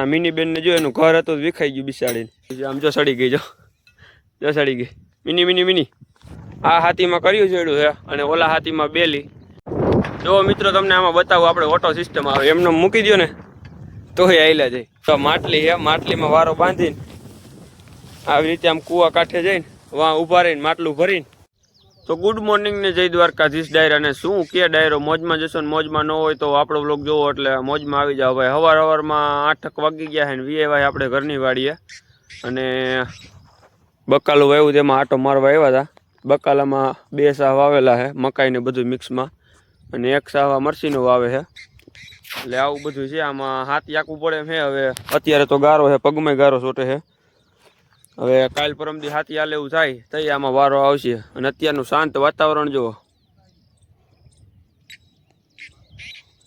આ મિની બેન ને જો એનું ઘર હતું વિખાઈ ગયું બિસાડીને આમ જો સડી ગઈ જો સડી ગઈ મિની મિની મિની આ હાથીમાં કર્યું જોડ્યું છે અને ઓલા હાથીમાં બેલી જો મિત્રો તમને આમાં બતાવું આપણે ઓટો સિસ્ટમ આવે એમને મૂકી દો ને તો આયલા જાય તો માટલી છે માટલીમાં વારો બાંધીને આવી રીતે આમ કૂવા કાંઠે જઈને વાં ઊભા રહીને માટલું ભરીને તો ગુડ મોર્નિંગ ને જય દ્વારકાધીશ ડાયરાને શું કે ડાયરો મોજમાં જશો ને મોજમાં ન હોય તો આપણો બ્લોગ જોવો એટલે મોજમાં આવી જાવ ભાઈ સવારમાં 8 વાગી ગયા છે ને વીએ ભાઈ આપણે ઘરની વાડીએ અને બકાલું વાવ્યું તેમાં આટો મારવા આવ્યા હતા બકાલામાં 2 સાહ વાવેલા છે મકાઈ ને બધું મિક્સમાં અને 1 સાહ મરસીનો વાવે છે એટલે આવું બધું છે આમાં હાથ યાકવું પડે એમ છે હવે અત્યારે તો ગારો છે પગમાં ગારો છોટે છે હવે કાલ પરમદી હાથી હાલે એવું થાય તઈ આમાં વારો આવશે અને અત્યારનું શાંત વાતાવરણ જુઓ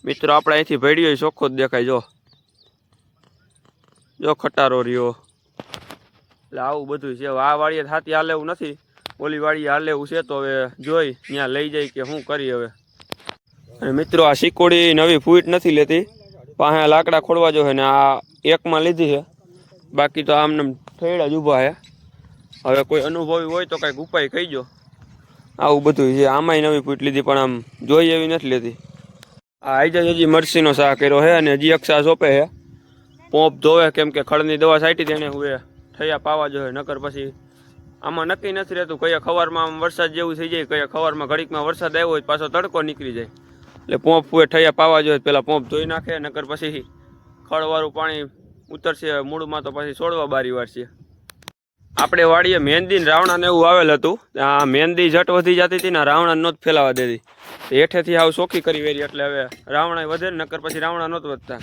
મિત્રો આપણે અહીંથી ભેડિયો ચોખ્ખો જ દેખાય જો ખટારો રહ્યો એટલે આવું બધું છે આ વાડીએ હાથી હાલે એવું નથી ઓલી વાડીએ હાલે એવું છે તો હવે જોઈ ત્યાં લઈ જાય કે શું કરી હવે અને મિત્રો આ શીકોડી નવી ફૂટ નથી લેતી પાસે લાકડા ખોડવા જો ને આ એકમાં લીધી છે બાકી તો આમને થેડા જ ઊભા છે હવે કોઈ અનુભવી હોય તો કાંઈક ઉપાય કહીજો આવું બધું છે આમાંય નવી ફૂટ લીધી પણ આમ જોઈ એવી નથી લેતી આ આજે હજી મરસીનો શાહ કર્યો છે અને હજી 1 શાહ સોંપે છે પોંપ ધોવે કેમ કે ખડની દવા છાંટી તેને હવે થયા પાવા જોઈએ નકર પછી આમાં નક્કી નથી રહેતું કયા ખવારમાં આમ વરસાદ જેવું થઈ જાય કયા ખવારમાં ઘડીકમાં વરસાદ આવ્યો હોય પાછો તડકો નીકળી જાય એટલે પોંપ ફૂએ ઠયા પાવા જોઈએ પેલા પોંપ ધોઈ નાખે નકર પછી ખળવાળું પાણી ઉતરશે મૂળમાં તો પછી છોડવા બારી વારશે આપણે વાડીએ મહેંદી ને રાવણા ને એવું આવેલ હતું આ મહેંદી જટ વધી જતી હતી ને રાવણા નહોત ફેલાવા દેતી હેઠેથી આવું ચોખ્ખી કરી વેરી એટલે હવે રાવણા વધે ને નકર પછી રાવણા નહોત વધતા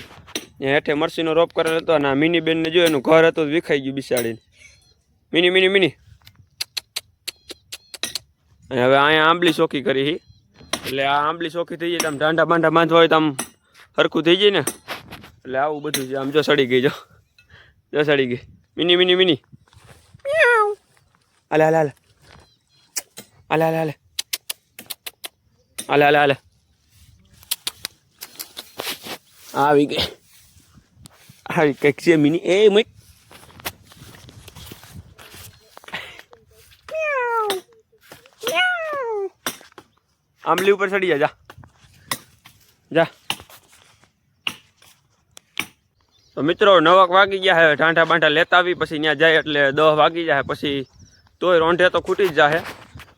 હેઠે મરસીનો રોપ કરેલ હતો અને મિની બેન ને જો એનું ઘર હતું વિખાઈ ગયું બિસાડીને મિની મિની મિની અને હવે અહીંયા આંબલી ચોખ્ખી કરી એટલે આ આંબલી ચોખ્ખી થઈ જાય આમ ઢાંઢા બાંઢા બાંધવા હોય તો આમ હરખું થઈ જાય ને એટલે આવું બધું છે આમ જો સડી ગઈ જો સડી ગઈ મિની મિની મિની હાલે હાલે હાલે હાલે હાલે હાલે હાલે હાલે હાલે આવી ગઈ કંઈક છે મિની એ મય આંબલી ઉપર ચડી જા જા તો મિત્રો 9 વાગી ગયા છે ઢાંઢા બાંઢા લેતા આવી પછી ત્યાં જાય એટલે 10 વાગી જાય પછી તોય રોંઢે તો ખૂટી જ જાય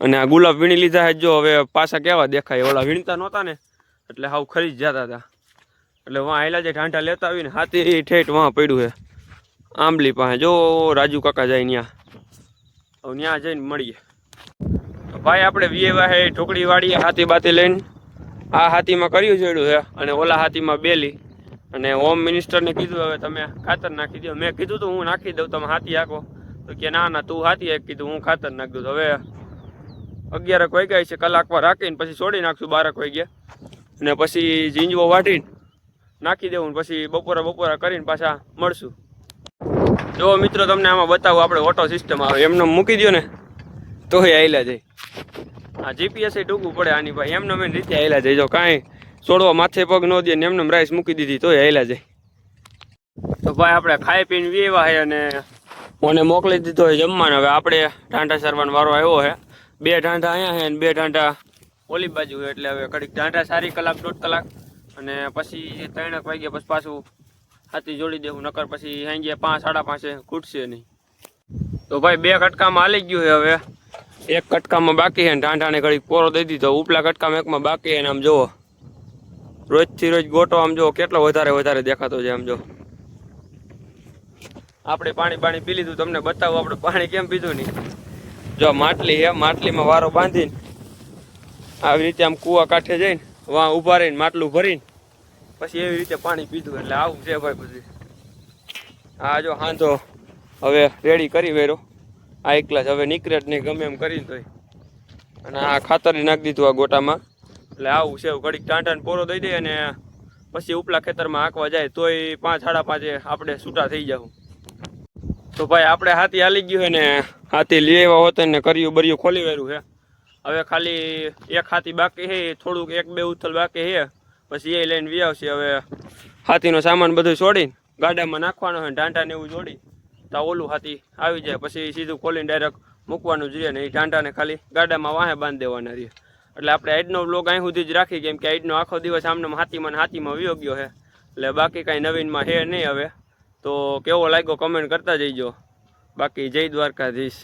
અને આ ગુલાબ વીણી લીધા છે જો હવે પાછા કેવા દેખાય ઓલા વીણતા નહોતા ને એટલે હાવ ખરી જ જતા હતા એટલે વાં આયલા જે ઢાંઢા લેતા આવીને હાથી ઠેઠ વાં પડ્યું છે આંબલી પાસે જો રાજુ કાકા જાય ત્યાં હવે ત્યાં જઈને મળીએ ભાઈ આપણે વીએવા છે ઢોકળી વાળીએ હાથી બાતી લઈને આ હાથીમાં કર્યું જોડ્યું છે અને ઓલા હાથીમાં બેલી અને હોમ મિનિસ્ટરને કીધું હવે તમે ખાતર નાખી દો મેં કીધું તો હું નાખી દઉં તમે હાથી હાકો તો કે ના તું હાથી એક કીધું હું ખાતર નાખી દઉં હવે 11 વાગ્યા છે કલાકમાં રાખીને પછી છોડી નાખશું 12 વાગ્યા અને પછી ઝીંજવો વાટીને નાખી દેવું પછી બપોરા કરીને પાછા મળશું જો મિત્રો તમને આમાં બતાવું આપણે ઓટો સિસ્ટમ આવે એમને મૂકી દો ને તો આયલા જાય આ જીપીએસ ટૂંકું પડે આની ભાઈ એમને મેં રીતે આયલા જાય જો કાંઈ છોડવા માથે પગ ન દે ને એમને રાઈસ મૂકી દીધી તોય આયલા જાય તો ભાઈ આપણે ખાઈ પીને વીવા છે અને મને મોકલી દીધો હોય જમવાનું હવે આપણે ઢાંઢા સારવાનો વારો આવ્યો છે 2 ઢાંઢા અહીંયા છે અને 2 ઢાંઢા ઓલી બાજુ છે એટલે હવે કડીક ઢાંઢા સારી કલાક 1.5 કલાક અને પછી 3 વાગ્યા પછી પાછું હાથી જોડી દેવું નકર પછી સાંજે 5 સાડા 5 ખૂટશે નહીં તો ભાઈ 2 કટકામાં હાલી ગયું છે હવે 1 કટકામાં બાકી છે ને ઢાંઢાને ઘડીક પોરો દઈ દીધો ઉપલા કટકામાં એકમાં બાકી છે ને આમ જુઓ રોજથી રોજ ગોટો આમ જો કેટલો વધારે દેખાતો છે આમ જો આપણે પાણી પી લીધું તમને બતાવું આપણે પાણી કેમ પીધું નહીં જો માટલી છે માટલીમાં વારો બાંધીને આવી રીતે આમ કૂવા કાંઠે જઈને વાં ઊભા રહીને માટલું ભરીને પછી એવી રીતે પાણી પીધું એટલે આવું છે ભાઈ બધું આ જો હાંધો હવે રેડી કરી વેરો આ એક ગ્લાસ હવે નીકળે જ નહીં ગમે એમ કરીને તોય અને આ ખાતર નાખી દીધું આ ગોટામાં એટલે આવું છે ઘડીક ટાંટાને પોરો દઈ દે અને પછી ઉપલા ખેતરમાં આંકવા જાય તોય 5 સાડા 5 આપણે છૂટા થઈ જાવ તો ભાઈ આપણે હાથી હાલી ગયું છે ને હાથી લઈ આવ્યા હોત ને કર્યું બર્યું ખોલી વેર્યું છે હવે ખાલી 1 હાથી બાકી છે થોડુંક 1-2 ઉથલ બાકી છે પછી એ લઈને વી આવશે હવે હાથીનો સામાન બધું છોડીને ગાડામાં નાખવાનો હોય ટાંટાને એવું જોડી તો ઓલું હાથી આવી જાય, પછી સીધું ખોલીને ડાયરેક્ટ મૂકવાનું જ રહે ને એ ટાંટાને ખાલી ગાડામાં વાહે બાંધી દેવાના રહે. એટલે આપણે આજનો બ્લોગ અહીં સુધી જ રાખી, કેમ કે આજનો આખો દિવસ આમને હાથીમાં વયો ગયો છે, એટલે બાકી કાંઈ નવીનમાં હે નહીં હવે. તો કેવો લાગ્યો કમેન્ટ કરતા જઈજો. બાકી જય દ્વારકાધીશ.